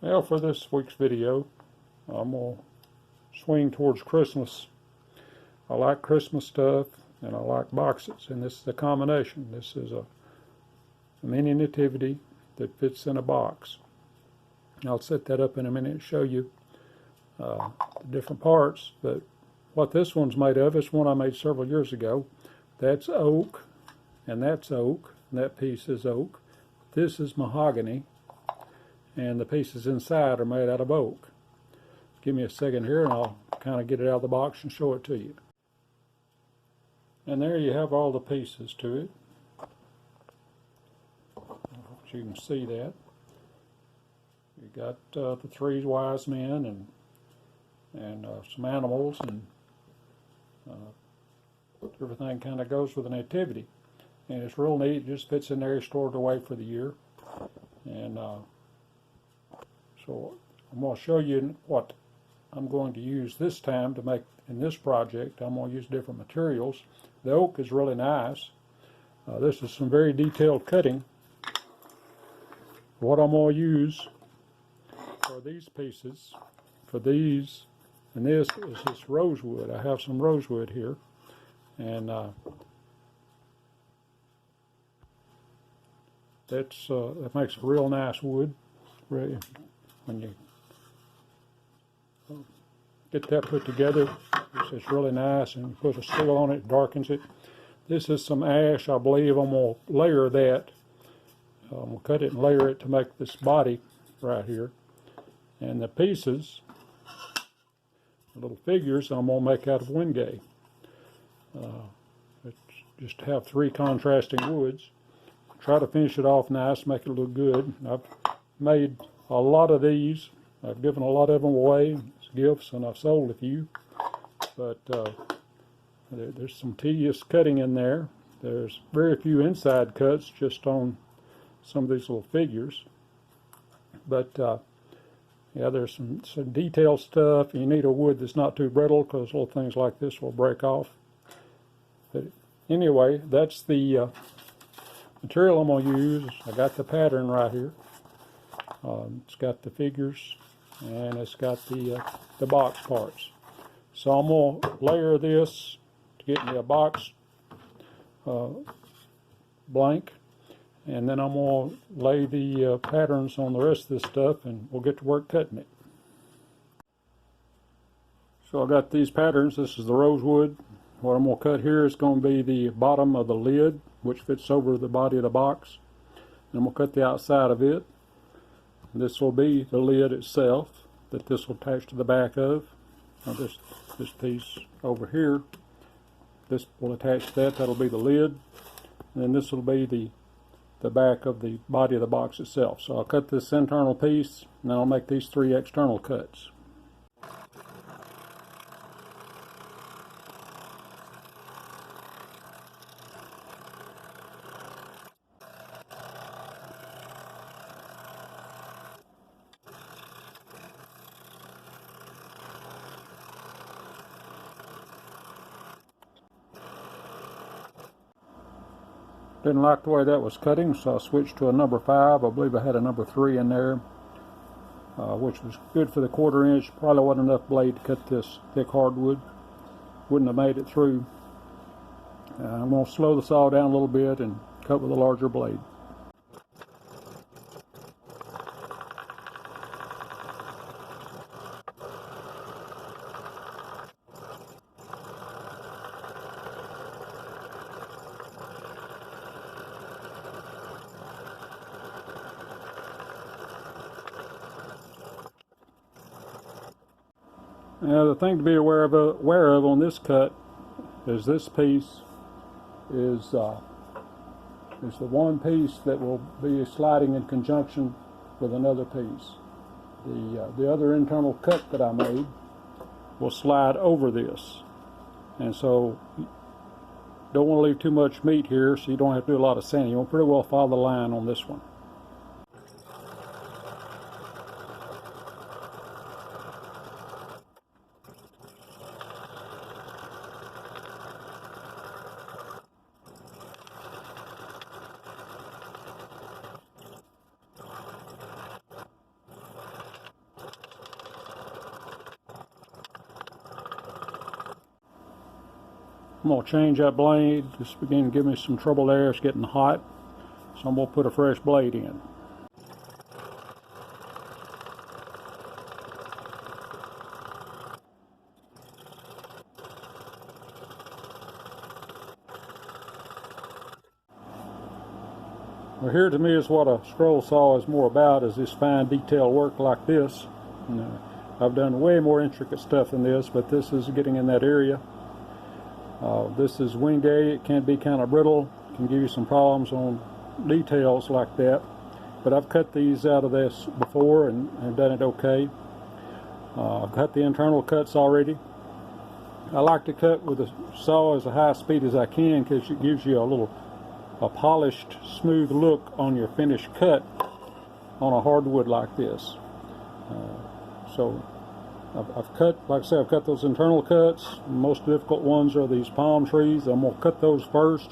Now for this week's video, I'm going to swing towards Christmas. I like Christmas stuff and I like boxes, and this is a combination. This is a mini nativity that fits in a box. I'll set that up in a minute and show you the different parts, but what this one's made of is one I made several years ago. That's oak, and that's oak, and that piece is oak. This is mahogany, and the pieces inside are made out of oak. Give me a second here and I'll kind of get it out of the box and show it to you. And there you have all the pieces to it. I hope you can see that. You got the three wise men and some animals, and everything kind of goes with the nativity. And it's real neat. It just fits in there, stored away for the year. And so I'm going to show you what I'm going to use this time to make in this project. I'm going to use different materials. The oak is really nice. This is some very detailed cutting. What I'm going to use for these pieces, for these, and this is this rosewood. I have some rosewood here, and that makes a real nice wood. When you get that put together, it's really nice, and you put a seal on it, darkens it. This is some ash, I believe. I'm going to layer that. I'm going to cut it and layer it to make this body right here. And the pieces, the little figures, I'm going to make out of wenge. Just have three contrasting woods. Try to finish it off nice, make it look good. I've made a lot of these. I've given a lot of them away as gifts, and I've sold a few. But there's some tedious cutting in there. There's very few inside cuts just on some of these little figures. But yeah, there's some detailed stuff. You need a wood that's not too brittle, because little things like this will break off. But anyway, that's the material I'm going to use. I got the pattern right here. It's got the figures, and it's got the box parts. So I'm going to layer this to get me a box blank, and then I'm going to lay the patterns on the rest of this stuff, and we'll get to work cutting it. So I got these patterns. This is the rosewood. What I'm going to cut here is going to be the bottom of the lid, which fits over the body of the box. And I'm going to cut the outside of it. This will be the lid itself that this will attach to the back of. Now this piece over here, this will attach to that. That'll be the lid. And then this will be the back of the body of the box itself. So I'll cut this internal piece, and then I'll make these three external cuts. Didn't like the way that was cutting, so I switched to a number 5. I believe I had a number 3 in there, which was good for the 1/4 inch. Probably wasn't enough blade to cut this thick hardwood. Wouldn't have made it through. I'm going to slow the saw down a little bit and cut with a larger blade. Now the thing to be aware of on this cut is this piece is the one piece that will be sliding in conjunction with another piece. The other internal cut that I made will slide over this, and so don't want to leave too much meat here, so you don't have to do a lot of sanding. You want to pretty well follow the line on this one. I'm going to change that blade. It's beginning to give me some trouble there. It's getting hot. So I'm going to put a fresh blade in. Well, here to me is what a scroll saw is more about, is this fine detail work like this. And, I've done way more intricate stuff than this, but this is getting in that area. This is wenge. It can be kind of brittle, can give you some problems on details like that. But I've cut these out of this before and done it okay. I've cut the internal cuts already. I like to cut with the saw as a high speed as I can because it gives you a polished, smooth look on your finished cut on a hardwood like this. So I've cut, like I said, I've cut those internal cuts. The most difficult ones are these palm trees. I'm going to cut those first.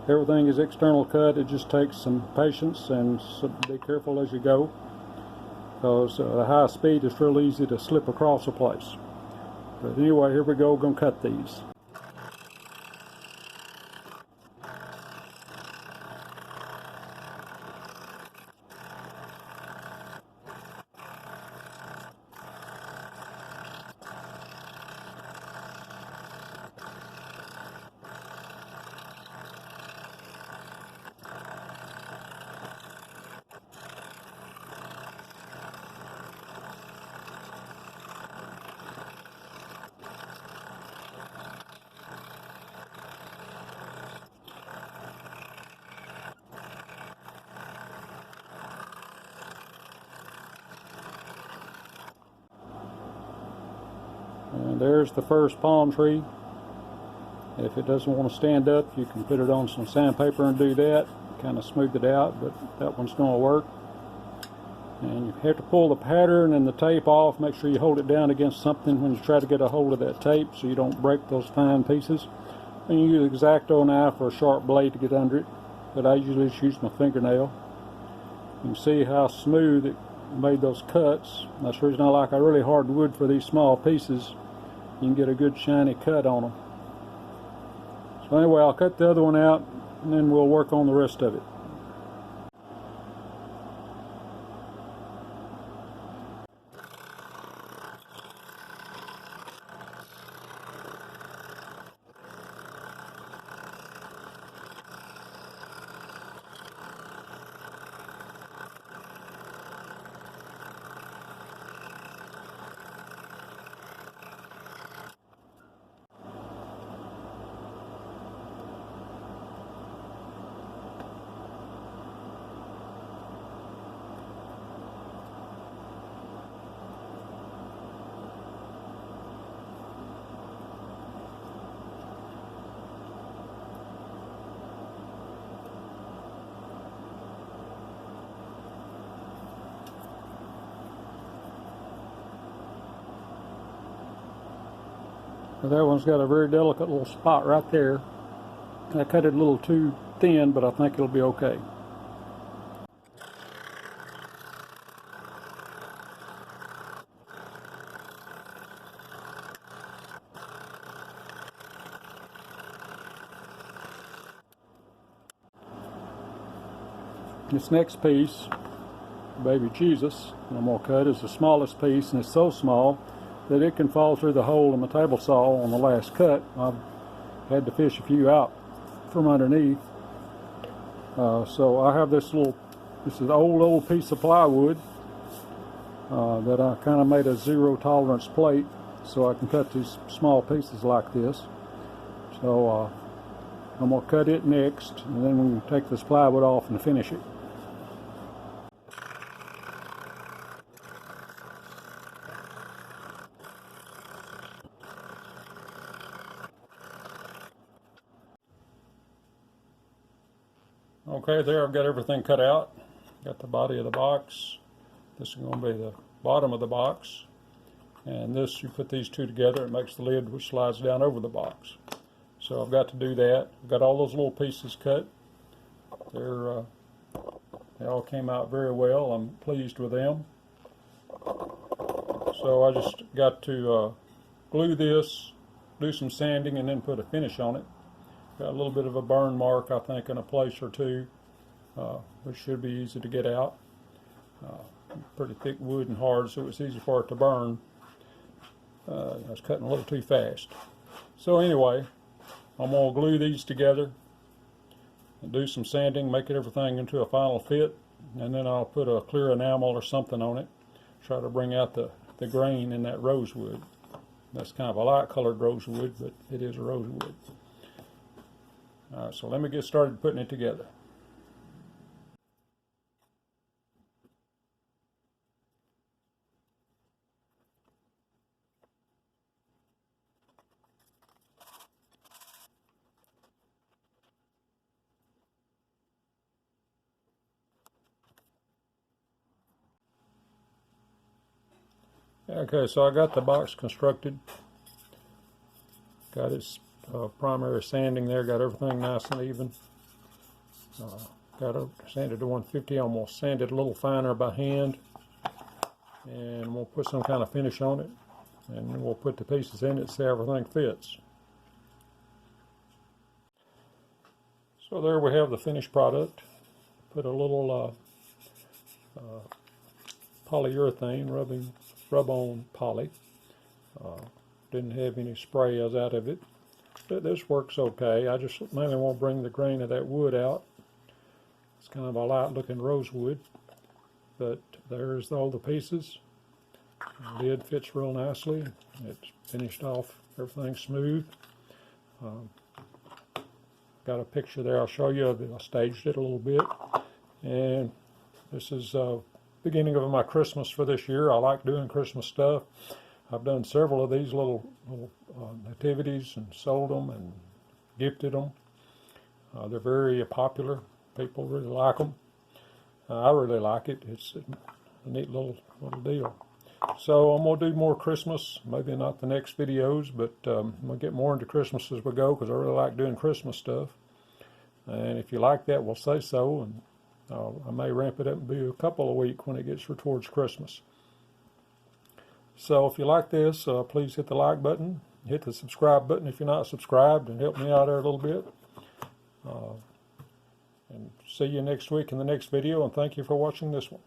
Everything is external cut. It just takes some patience and be careful as you go, because the high speed is real easy to slip across a place. But anyway, here we go. We're going to cut these. And there's the first palm tree. If it doesn't want to stand up, you can put it on some sandpaper and do that. Kind of smooth it out, but that one's going to work. And you have to pull the pattern and the tape off. Make sure you hold it down against something when you try to get a hold of that tape so you don't break those fine pieces. And you use an X-Acto knife or a sharp blade to get under it, but I usually just use my fingernail. You can see how smooth it made those cuts. That's the reason I like a really hard wood for these small pieces. You can get a good shiny cut on them. So anyway, I'll cut the other one out and then we'll work on the rest of it. So that one's got a very delicate little spot right there. I cut it a little too thin, but I think it'll be okay. This next piece, baby Jesus, that I'm going to cut, is the smallest piece, and it's so small that it can fall through the hole in the table saw on the last cut. I've had to fish a few out from underneath. So I have this is an old piece of plywood that I kind of made a zero tolerance plate so I can cut these small pieces like this. So I'm going to cut it next, and then we can take this plywood off and finish it. Okay, there I've got everything cut out. Got the body of the box. This is going to be the bottom of the box. And this, you put these two together, it makes the lid which slides down over the box. So I've got to do that. I've got all those little pieces cut. They all came out very well. I'm pleased with them. So I just got to glue this do some sanding and then put a finish on it. Got a little bit of a burn mark, I think, in a place or two, which should be easy to get out. Pretty thick wood and hard, so it's easy for it to burn. I was cutting a little too fast. So anyway, I'm going to glue these together and do some sanding, make everything into a final fit, and then I'll put a clear enamel or something on it. Try to bring out the grain in that rosewood. That's kind of a light colored rosewood, but it is a rosewood. Alright, so let me get started putting it together. Okay, so I got the box constructed. Got its primary sanding there, got everything nice and even. Got it sanded to 150. I'm going to sand it a little finer by hand, and we'll put some kind of finish on it, and then we'll put the pieces in it, see how everything fits. So there we have the finished product. Put a little polyurethane rub-on poly. Didn't have any sprays out of it, but this works okay. I just mainly want to bring the grain of that wood out. It's kind of a light looking rosewood, but there's all the pieces. The lid fits real nicely. It's finished off, everything's smooth. Got a picture there I'll show you of it. I staged it a little bit, and this is beginning of my Christmas for this year. I like doing Christmas stuff. I've done several of these little nativities and sold them and gifted them. They're very popular. People really like them. I really like it. It's a neat little deal. So I'm going to do more Christmas, maybe not the next videos, but I'm going to get more into Christmas as we go, because I really like doing Christmas stuff. And if you like that, we'll say so, and I may ramp it up and be a couple a week when it gets towards Christmas. So if you like this, please hit the like button, hit the subscribe button if you're not subscribed, and help me out there a little bit. And see you next week in the next video, and thank you for watching this one.